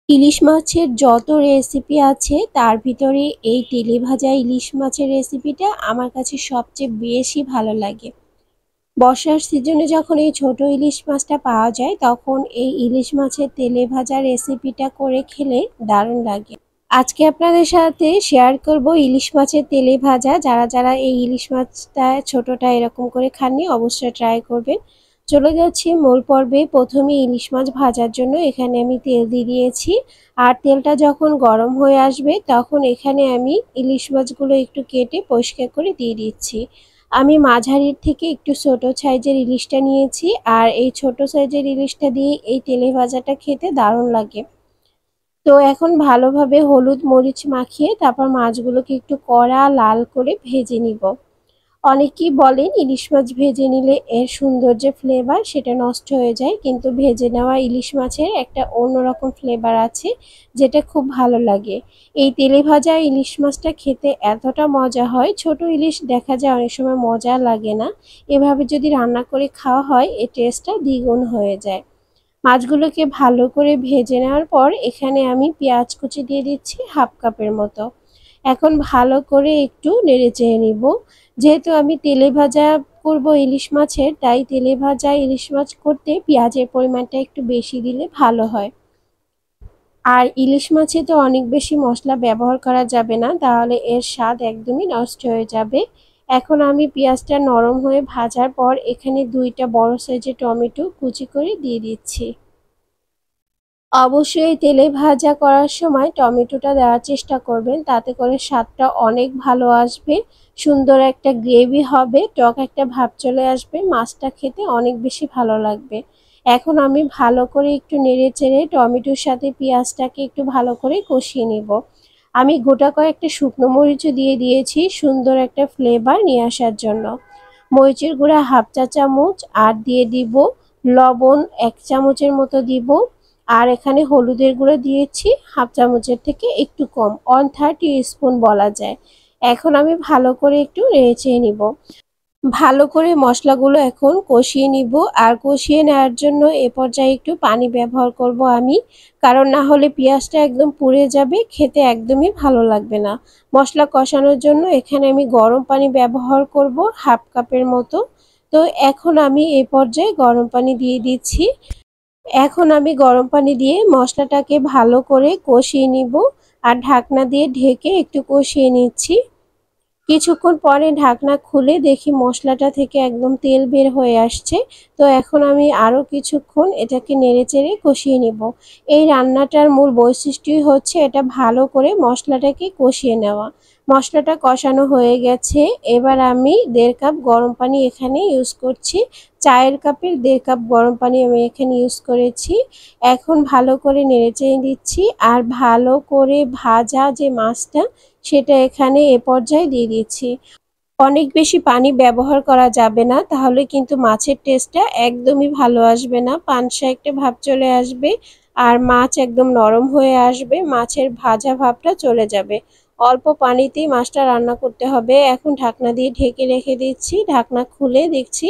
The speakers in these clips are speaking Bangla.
ইলিশ মাছের যত রেসিপি আছে তার ভিতরে এই তেলে ভাজা ইলিশ মাছের রেসিপিটা আমার কাছে সবচেয়ে বেশি ভালো লাগে। বর্ষার সিজনে যখন এই ছোট ইলিশ মাছটা পাওয়া যায় তখন এই ইলিশ মাছের তেলে ভাজা রেসিপিটা করে খেলে দারুণ লাগে। আজকে আপনাদের সাথে শেয়ার করব ইলিশ মাছের তেলে ভাজা। যারা যারা এই ইলিশ মাছটা ছোটটা এরকম করে খাননি অবশ্যই ট্রাই করবেন। চলে যাচ্ছি মূল পর্বে। প্রথমে ইলিশ মাছ ভাজার জন্য এখানে আমি তেল দিয়ে দিয়েছি। আর তেলটা যখন গরম হয়ে আসবে তখন এখানে আমি ইলিশ মাছগুলো একটু কেটে পরিষ্কার করে দিয়ে দিচ্ছি। আমি মাঝারির থেকে একটু ছোট সাইজের ইলিশটা নিয়েছি। আর এই ছোট সাইজের ইলিশটা দিয়ে এই তেলে ভাজাটা খেতে দারুণ লাগে। তো এখন ভালোভাবে হলুদ মরিচ মাখিয়ে তারপর মাছগুলোকে একটু কড়া লাল করে ভেজে নিব। অনেকেই বলেন ইলিশ মাছ ভেজে নিলে এর সুন্দর যে ফ্লেভার সেটা নষ্ট হয়ে যায়, কিন্তু ভেজে নেওয়া ইলিশ মাছের একটা অন্যরকম ফ্লেভার আছে যেটা খুব ভালো লাগে। এই তেলে ভাজা ইলিশ মাছটা খেতে এতটা মজা হয়, ছোট ইলিশ দেখা যায় অনেক সময় মজা লাগে না, এভাবে যদি রান্না করে খাওয়া হয় এর টেস্টটা দ্বিগুণ হয়ে যায়। মাছগুলোকে ভালো করে ভেজে নেওয়ার পর এখানে আমি পেঁয়াজ কুচি দিয়ে দিচ্ছি হাফ কাপের মতো। এখন ভালো করে একটু নেড়েচেড়ে নিব। যেহেতু আমি তেলে ভাজা করব ইলিশ মাছের, তাই তেলে ভাজা ইলিশ মাছ করতে পেঁয়াজের পরিমাণটা একটু বেশি দিলে ভালো হয়। আর ইলিশ মাছে তো অনেক বেশি মশলা ব্যবহার করা যাবে না, তাহলে এর স্বাদ একদমই নষ্ট হয়ে যাবে। এখন আমি পেঁয়াজটা নরম হয়ে ভাজার পর এখানে 2টা বড় সাইজের টমেটো কুচি করে দিয়ে দিচ্ছি। অবশ্যই তেলে ভাজা করার সময় টমেটোটা দেওয়ার চেষ্টা করবেন, তাতে করে স্বাদটা অনেক ভালো আসবে। সুন্দর একটা গ্রেভি হবে, টক একটা ভাব চলে আসবে, মাছটা খেতে অনেক বেশি ভালো লাগবে। এখন আমি ভালো করে একটু নেড়েচেড়ে টমেটোর সাথে পেঁয়াজটাকে একটু ভালো করে কষিয়ে নিব। আমি গোটা কয়েকটা শুকনো মরিচও দিয়ে দিয়েছি সুন্দর একটা ফ্লেভার নিয়ে আসার জন্য। মরিচের গুঁড়া হাফ চা চামচ আর দিয়ে দিব লবণ 1 চামচের মতো দিব। আর এখানে হলুদের গুঁড়ো দিয়েছি হাফ চামচের থেকে একটু কম, 1/3 টিস্পুন বলা যায়। এখন আমি ভালো করে একটু নেড়েচেড়ে নিব। ভালো করে মশলাগুলো এখন কষিয়ে নিব। আর কষিয়ে নেওয়ার জন্য এ পর্যায়ে একটু পানি ব্যবহার করব আমি, কারণ না হলে পেঁয়াজটা একদম পুড়ে যাবে, খেতে একদমই ভালো লাগবে না। মশলা কষানোর জন্য এখানে আমি গরম পানি ব্যবহার করব হাফ কাপের মতো। তো এখন আমি এ পর্যায়ে গরম পানি দিয়ে দিচ্ছি। এখন আমি গরম পানি দিয়ে মশলাটাকে ভালো করে কষিয়ে নিব। আর ঢাকনা দিয়ে ঢেকে একটু কষিয়ে নিচ্ছি। কিছুক্ষণ পরে ঢাকনা খুলে দেখি মশলাটা থেকে একদম তেল বের হয়ে আসছে। তো এখন আমি আরও কিছুক্ষণ এটাকে নেড়েচেড়ে কষিয়ে নিব। এই রান্নাটার মূল বৈশিষ্ট্যই হচ্ছে এটা ভালো করে মশলাটাকে কষিয়ে নেওয়া। মশলাটা কষানো হয়ে গেছে, এবার আমি 1.5 কাপ গরম পানি এখানে ইউজ করছি। চায়ের কাপের 1.5 কাপ গরম পানি আমি এখানে ইউজ করেছি। এখন ভালো করে নেড়েচেড়ে দিচ্ছি। আর ভালো করে ভাজা যে মাছটা সেটা এখানে এ পর্যায়ে দিয়ে দিচ্ছি। অনেক বেশি পানি ব্যবহার করা যাবে না, তাহলে কিন্তু মাছের টেস্টটা একদমই ভালো আসবে না, পানসা একটা ভাব চলে আসবে। আর মাছ একদম নরম হয়ে আসবে, মাছের ভাজা ভাবটা চলে যাবে। অল্প পানিতেই মাছটা রান্না করতে হবে। এখন ঢাকনা দিয়ে ঢেকে রেখে দিচ্ছি। ঢাকনা খুলে দেখছি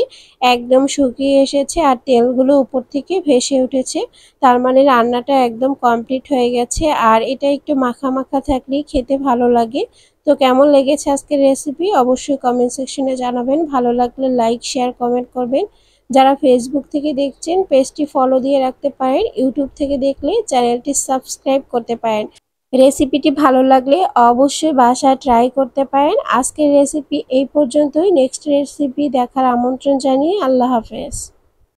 একদম শুকিয়ে এসেছে আর তেলগুলো উপর থেকে ভেসে উঠেছে। তার মানে রান্নাটা একদম কমপ্লিট হয়ে গেছে। আর এটা একটু মাখা মাখা থাকলেই খেতে ভালো লাগে। তো কেমন লেগেছে আজকের রেসিপি অবশ্যই কমেন্ট সেকশনে জানাবেন। ভালো লাগলে লাইক শেয়ার কমেন্ট করবেন। যারা ফেসবুক থেকে দেখছেন পেজটি ফলো দিয়ে রাখতে পারেন, ইউটিউব থেকে দেখলে চ্যানেলটি সাবস্ক্রাইব করতে পারেন। রেসিপিটি ভালো লাগলে অবশ্যই বাসায় ট্রাই করতে পারেন। আজকের রেসিপি এই পর্যন্তই। নেক্সট রেসিপি দেখার আমন্ত্রণ জানিয়ে আল্লাহ হাফেজ।